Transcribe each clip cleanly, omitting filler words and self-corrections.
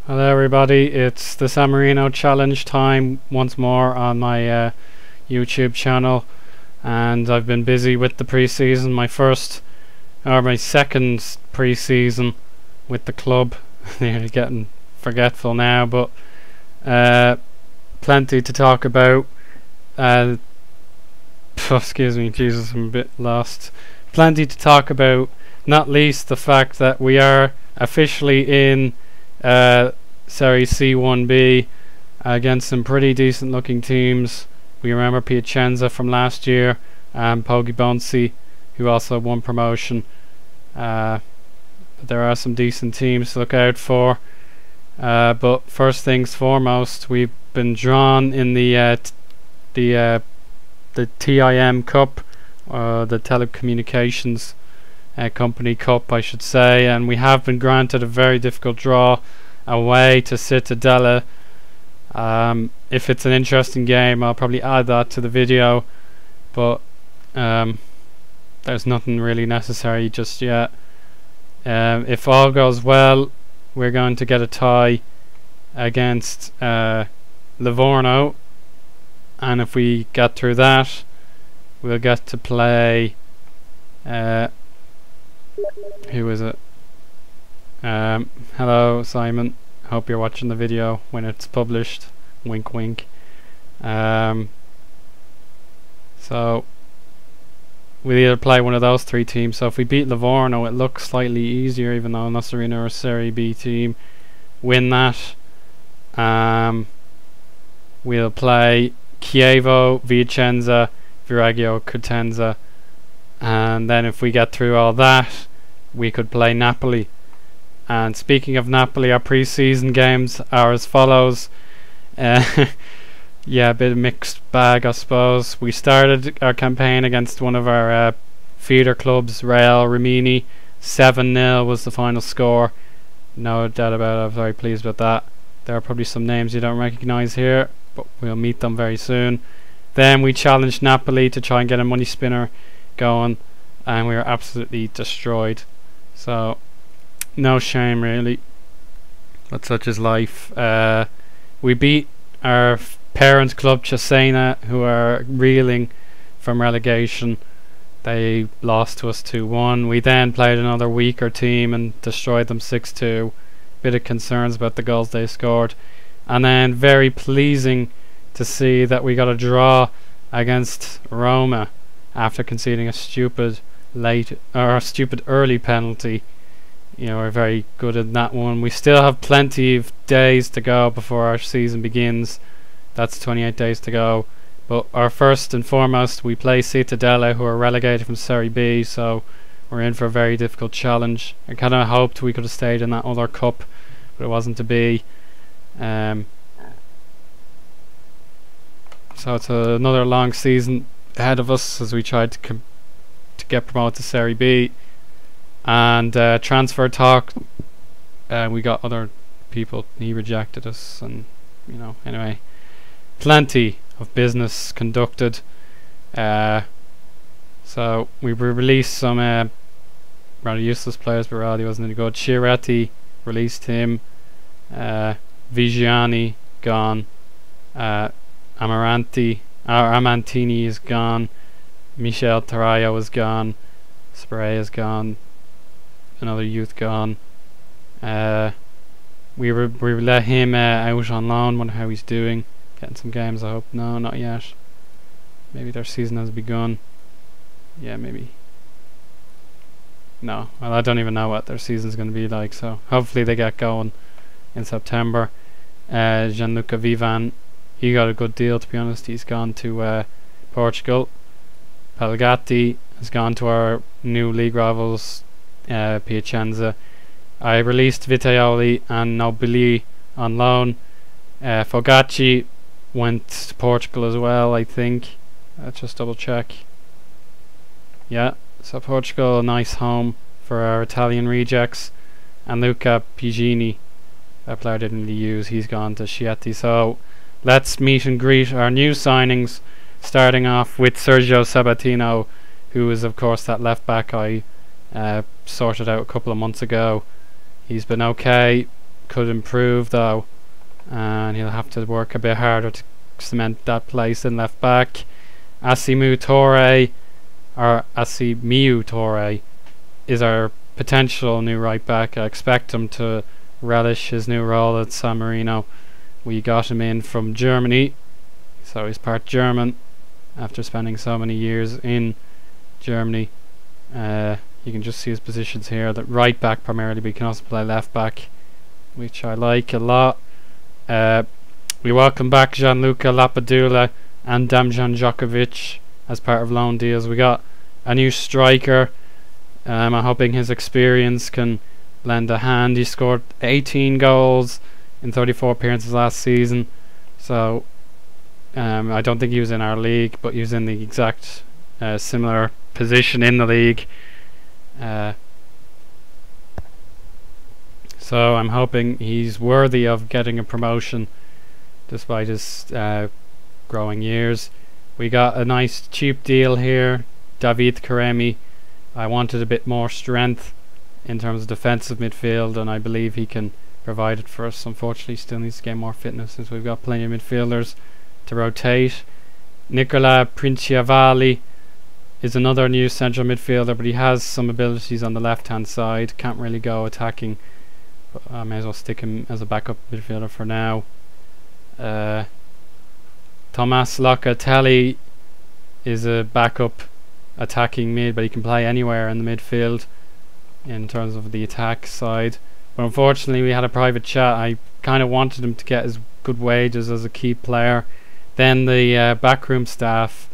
Hello everybody, it's the San Marino challenge time once more on my YouTube channel, and I've been busy with the preseason, my second preseason with the club. They're getting forgetful now, but plenty to talk about. Excuse me, Jesus, I'm a bit lost. Plenty to talk about, not least the fact that we are officially in Serie C1B against some pretty decent looking teams. We remember Piacenza from last year and Poggibonsi, who also won promotion. But there are some decent teams to look out for. But first things foremost, we've been drawn in the TIM Cup, the Telecommunications Company Cup, I should say, and we have been granted a very difficult draw away to Cittadella. If it's an interesting game, I'll probably add that to the video, but there's nothing really necessary just yet. If all goes well, we're going to get a tie against Livorno, and if we get through that, we'll get to play who is it? Hello Simon, hope you're watching the video when it's published, wink wink. So we'll either play one of those three teams. So if we beat Livorno, it looks slightly easier, even though Nasserino are a Serie B team. Win that, we'll play Chievo, Vicenza, Viraggio, Cosenza, and then if we get through all that, we could play Napoli. And speaking of Napoli, our pre-season games are as follows. Yeah, a bit of mixed bag, I suppose. We started our campaign against one of our feeder clubs, Real Rimini. 7-0 was the final score. No doubt about it, I'm very pleased with that. There are probably some names you don't recognise here, but we'll meet them very soon. Then we challenged Napoli to try and get a money spinner going, and we were absolutely destroyed. So no shame really, but such is life. We beat our parent club Cesena, who are reeling from relegation. They lost to us 2-1. We then played another weaker team and destroyed them 6-2. Bit of concerns about the goals they scored, and then very pleasing to see that we got a draw against Roma after conceding a stupid early penalty. You know, we're very good at that one. We still have plenty of days to go before our season begins. That's 28 days to go. But our first and foremost, we play Cittadella, who are relegated from Serie B, so we're in for a very difficult challenge. I kind of hoped we could have stayed in that other cup, but it wasn't to be. So it's another long season ahead of us as we try to get promoted to Serie B. And transfer talk, we got other people, he rejected us, and you know, anyway, plenty of business conducted. So we released some rather useless players, but Raleigh wasn't any good. Chiretti, released him. Vigiani gone. Amantini is gone. Michel Tarayo is gone. Spray is gone. Another youth gone. We let him out on loan. Wonder how he's doing. Getting some games, I hope. No, not yet. Maybe their season has begun. Yeah, maybe. No, well, I don't even know what their season's going to be like, so hopefully they get going in September. Gianluca Vivan, he got a good deal, to be honest. He's gone to Portugal. Pelgatti has gone to our new league rivals, Piacenza. I released Vitaioli and Nobili on loan. Fogacci went to Portugal as well, I think. Let's just double check. Yeah, so Portugal, a nice home for our Italian rejects. And Luca Pigini, that player didn't really use, he's gone to Chieti. So let's meet and greet our new signings, starting off with Sergio Sabatino, who is of course that left back I sorted out a couple of months ago. He's been okay could improve though, and he'll have to work a bit harder to cement that place in left back. Asimu Torre is our potential new right back. I expect him to relish his new role at San Marino. We got him in from Germany, so he's part German after spending so many years in Germany. You can just see his positions here. That right back primarily, but he can also play left back, which I like a lot. We welcome back Gianluca Lapadula and Damjan Djokovic as part of loan deals. We got a new striker. I'm hoping his experience can lend a hand. He scored 18 goals in 34 appearances last season, so I don't think he was in our league, but he was in the exact similar position in the league. So I'm hoping he's worthy of getting a promotion despite his growing years. We got a nice cheap deal here, David Karemi. I wanted a bit more strength in terms of defensive midfield, and I believe he can provide it for us. Unfortunately, he still needs to gain more fitness since we've got plenty of midfielders to rotate. Nicola Princiavali is another new central midfielder, but he has some abilities on the left hand side. Can't really go attacking, but I may as well stick him as a backup midfielder for now. Tomas Locatelli is a backup attacking mid, but he can play anywhere in the midfield in terms of the attack side. But unfortunately, we had a private chat. I kind of wanted him to get his good wages as a key player. Then the backroom staff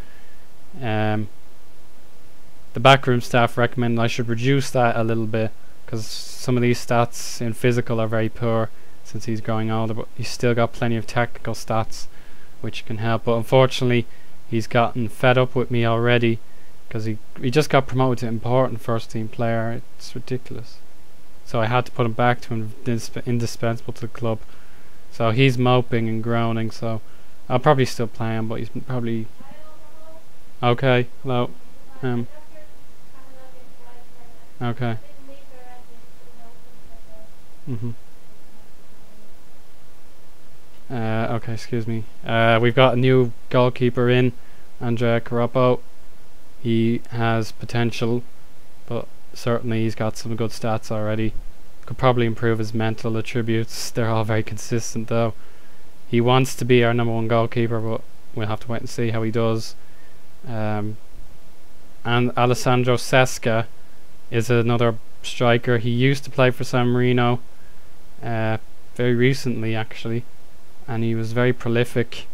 recommended I should reduce that a little bit, because some of these stats in physical are very poor since he's growing older, but he's still got plenty of technical stats which can help. But unfortunately, he's gotten fed up with me already, because he just got promoted to important first team player. It's ridiculous. So I had to put him back to indispensable to the club. So he's moping and groaning, so I'll probably still play him, but he's probably okay. Hello. Okay. Okay, excuse me. We've got a new goalkeeper in, Andrea Caroppo. He has potential, but certainly he's got some good stats already. Could probably improve his mental attributes. They're all very consistent though. He wants to be our #1 goalkeeper, but we'll have to wait and see how he does. And Alessandro Sesca is another striker. He used to play for San Marino very recently actually, and he was very prolific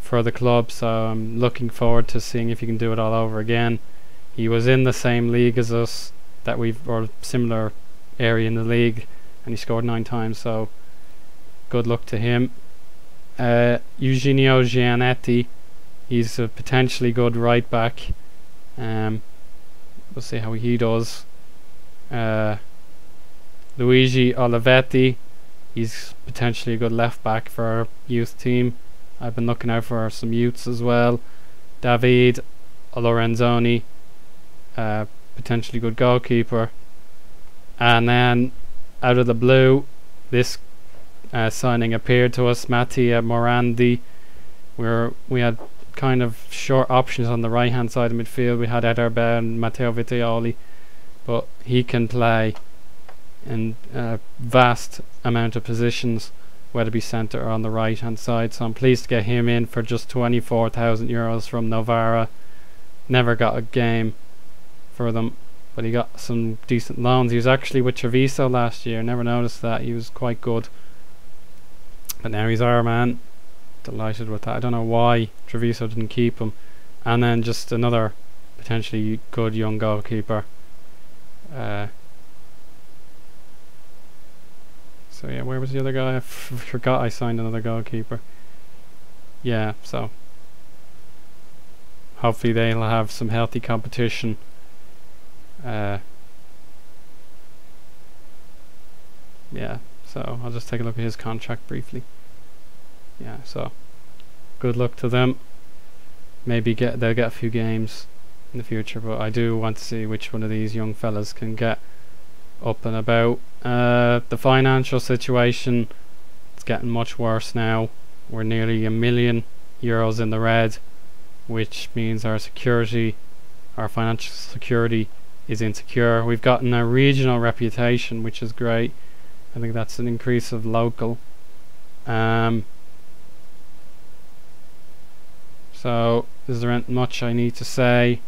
for the club, so I'm looking forward to seeing if he can do it all over again. He was in the same league as us, or similar area in the league, and he scored 9 times, so good luck to him. Eugenio Gianetti, he's a potentially good right back. We'll see how he does. Luigi Olivetti, he's potentially a good left back for our youth team. I've been looking out for some youths as well. David Lorenzoni, potentially good goalkeeper. And then out of the blue, this signing appeared to us, Mattia Morandi. We had kind of short options on the right hand side of midfield. We had Ederbe and Matteo Vitaioli, but he can play in a vast amount of positions, whether it be centre or on the right hand side. So I'm pleased to get him in for just 24,000 euros from Novara. Never got a game for them, but he got some decent loans. He was actually with Treviso last year. Never noticed that. He was quite good, but now he's our man. Delighted with that. I don't know why Treviso didn't keep him. And then just another potentially good young goalkeeper. So yeah, where was the other guy? I forgot I signed another goalkeeper. Yeah, so hopefully they'll have some healthy competition. Yeah, so I'll just take a look at his contract briefly. Yeah, so good luck to them. Maybe they'll get a few games in the future, but I do want to see which one of these young fellas can get up and about. The financial situation, it's getting much worse now. We're nearly €1 million in the red, which means our financial security is insecure. We've gotten a regional reputation, which is great. I think that's an increase of local. So is there much I need to say?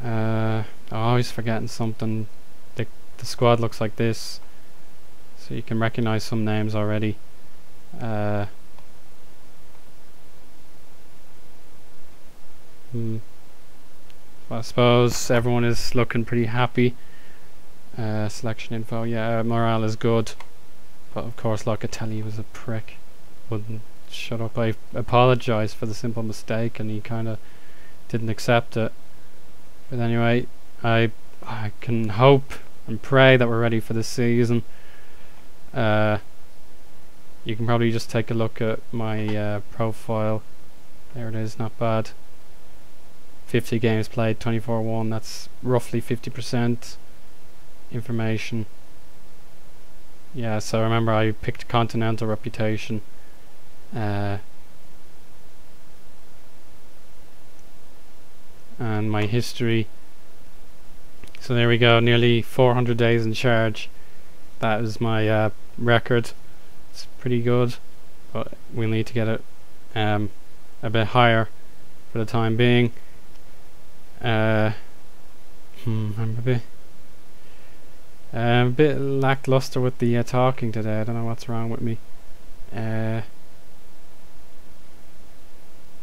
I'm always forgetting something. The squad looks like this, so you can recognize some names already. I suppose everyone is looking pretty happy. Selection info, yeah, morale is good, but of course Locatelli was a prick, wouldn't shut up. I apologise for the simple mistake and he kind of didn't accept it, but anyway, I can hope and pray that we're ready for this season. You can probably just take a look at my profile. There it is, not bad. 50 games played, 24-1, that's roughly 50% information. Yeah, so remember I picked continental reputation. And my history. So there we go, nearly 400 days in charge. That is my record. It's pretty good, but we'll need to get it a bit higher for the time being. I'm a bit lackluster with the talking today. I don't know what's wrong with me.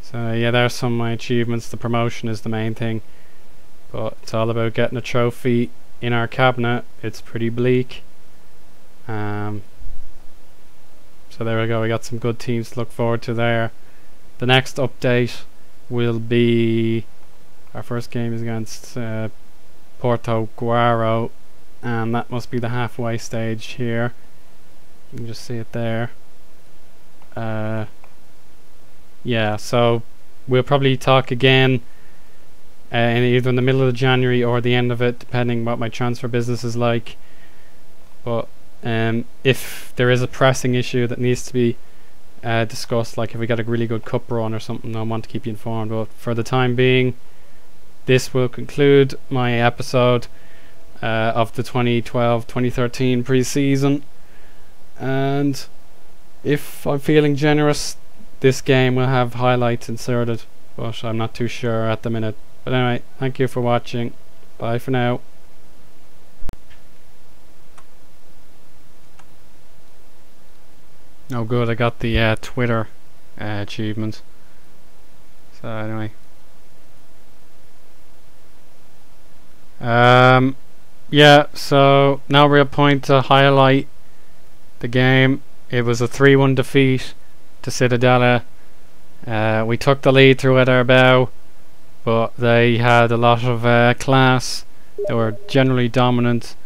So yeah, there's some of my achievements. The promotion is the main thing, but it's all about getting a trophy in our cabinet. It's pretty bleak. So there we go, we got some good teams to look forward to there. The next update will be, our first game is against Porto Guaro, and that must be the halfway stage here. You can just see it there. Yeah, so we'll probably talk again either in the middle of January or the end of it, depending what my transfer business is like. But if there is a pressing issue that needs to be discussed, like if we get a really good cup run or something, I want to keep you informed. But for the time being, this will conclude my episode of the 2012-2013 pre-season. And if I'm feeling generous, this game will have highlights inserted, but I'm not too sure at the minute. But anyway, thank you for watching. Bye for now. Oh good, I got the Twitter achievement. So anyway, yeah, so no real point to highlight the game. It was a 3-1 defeat to Cittadella. We took the lead through Ederbao, but they had a lot of class. They were generally dominant.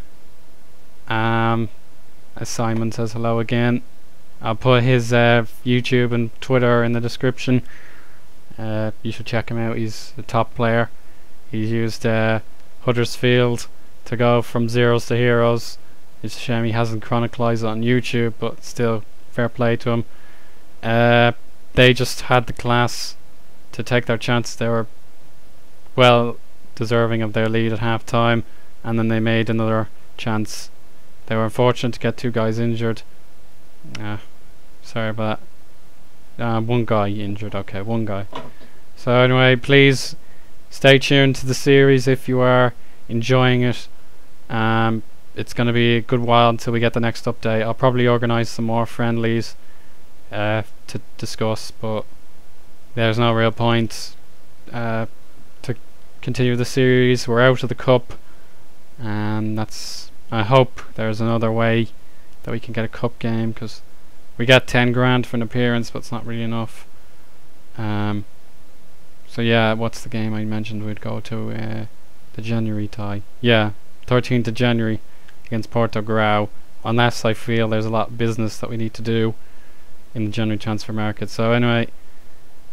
As Simon says hello again. I'll put his YouTube and Twitter in the description. You should check him out. He's a top player. He's used Huddersfield to go from zeros to heroes. It's a shame he hasn't chronicalized it on YouTube, but still, fair play to him. They just had the class to take their chance. They were well deserving of their lead at half time, and then they made another chance. They were unfortunate to get 2 guys injured. Sorry about that. 1 guy injured, okay, 1 guy. So anyway, please stay tuned to the series if you are enjoying it. It's going to be a good while until we get the next update. I'll probably organise some more friendlies to discuss, but there's no real point to continue the series. We're out of the cup, and I hope there's another way that we can get a cup game, because we get 10 grand for an appearance, but it's not really enough. So yeah, what's the game I mentioned we'd go to? The January tie. Yeah, 13th of January against Porto Grau, unless I feel there's a lot of business that we need to do in the January transfer market. So anyway,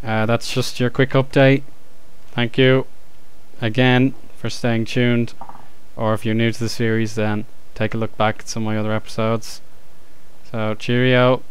that's just your quick update. Thank you again for staying tuned, or if you're new to the series, then take a look back at some of my other episodes. So cheerio.